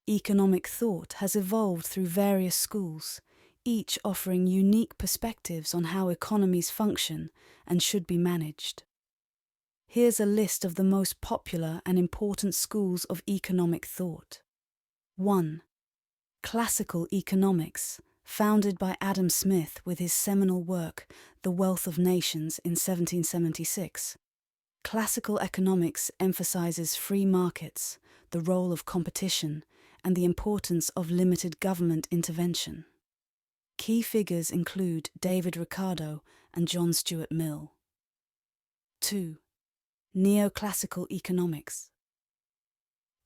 Economic thought has evolved through various schools, each offering unique perspectives on how economies function and should be managed. Here's a list of the most popular and important schools of economic thought. 1. Classical economics, founded by Adam Smith with his seminal work, The Wealth of Nations, in 1776. Classical economics emphasizes free markets, the role of competition, and the importance of limited government intervention. Key figures include David Ricardo and John Stuart Mill. 2. Neoclassical economics.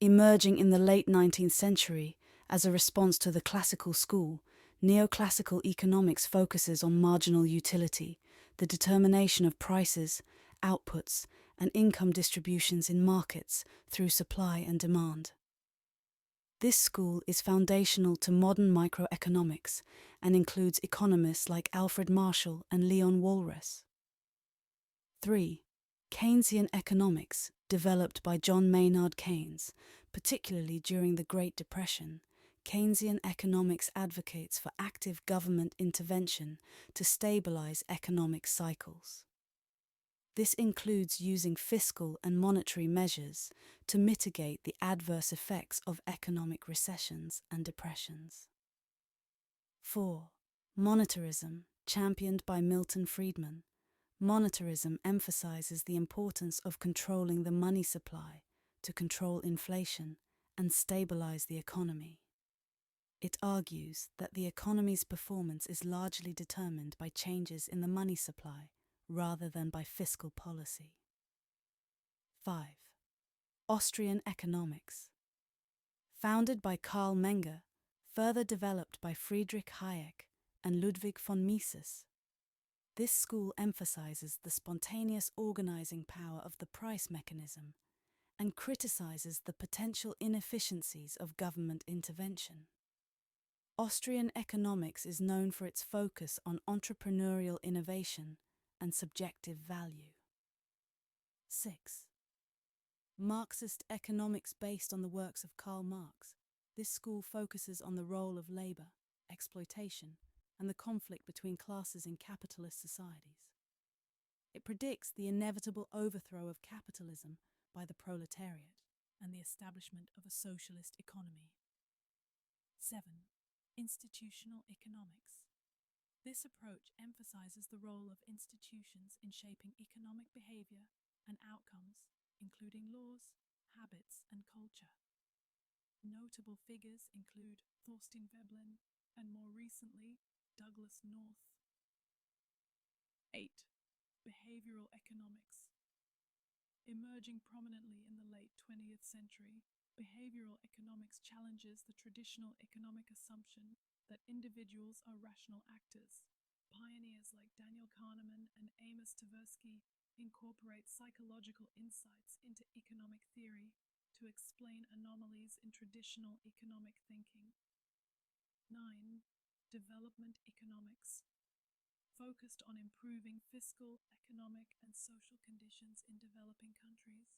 Emerging in the late 19th century as a response to the classical school, neoclassical economics focuses on marginal utility, the determination of prices, outputs, and income distributions in markets through supply and demand. This school is foundational to modern microeconomics and includes economists like Alfred Marshall and Leon Walras. 3. Keynesian economics, developed by John Maynard Keynes, particularly during the Great Depression. Keynesian economics advocates for active government intervention to stabilize economic cycles. This includes using fiscal and monetary measures to mitigate the adverse effects of economic recessions and depressions. 4. Monetarism, championed by Milton Friedman. Monetarism emphasizes the importance of controlling the money supply to control inflation and stabilize the economy. It argues that the economy's performance is largely determined by changes in the money supply rather than by fiscal policy. 5. Austrian economics. Founded by Karl Menger, further developed by Friedrich Hayek and Ludwig von Mises. This school emphasizes the spontaneous organizing power of the price mechanism and criticizes the potential inefficiencies of government intervention. Austrian economics is known for its focus on entrepreneurial innovation and subjective value. 6. Marxist economics based on the works of Karl Marx. This school focuses on the role of labor, exploitation, and the conflict between classes in capitalist societies. It predicts the inevitable overthrow of capitalism by the proletariat and the establishment of a socialist economy. 7. Institutional economics. This approach emphasizes the role of institutions in shaping economic behavior and outcomes, including laws, habits, and culture. Notable figures include Thorstein Veblen and, more recently, Douglas North. 8. Behavioral economics. Emerging prominently in the late 20th century, behavioral economics challenges the traditional economic assumption that individuals are rational actors. Pioneers like Daniel Kahneman and Amos Tversky incorporate psychological insights into economic theory to explain anomalies in traditional economic thinking. 9. Development economics. Focused on improving fiscal, economic, and social conditions in developing countries.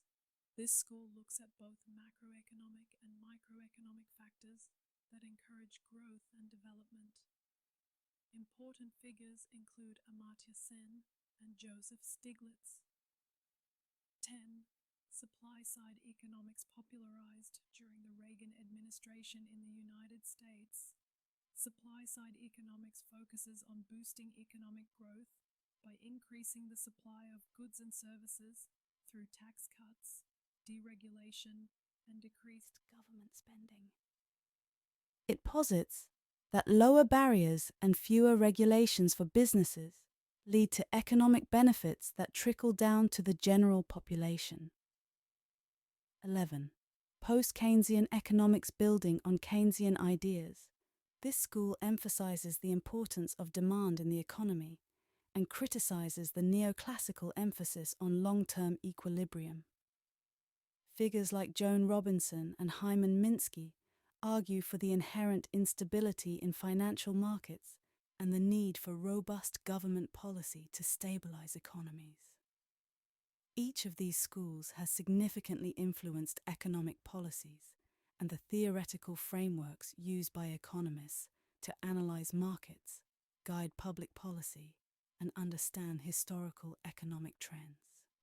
This school looks at both macroeconomic and microeconomic factors that encourage growth and development. Important figures include Amartya Sen and Joseph Stiglitz. 10. Supply-side economics popularized during the Reagan administration in the United States. Supply-side economics focuses on boosting economic growth by increasing the supply of goods and services through tax cuts, deregulation, and decreased government spending. It posits that lower barriers and fewer regulations for businesses lead to economic benefits that trickle down to the general population. 11. Post-Keynesian economics building on Keynesian ideas. This school emphasizes the importance of demand in the economy and criticizes the neoclassical emphasis on long-term equilibrium. Figures like Joan Robinson and Hyman Minsky argue for the inherent instability in financial markets and the need for robust government policy to stabilize economies. Each of these schools has significantly influenced economic policies and the theoretical frameworks used by economists to analyze markets, guide public policy, and understand historical economic trends.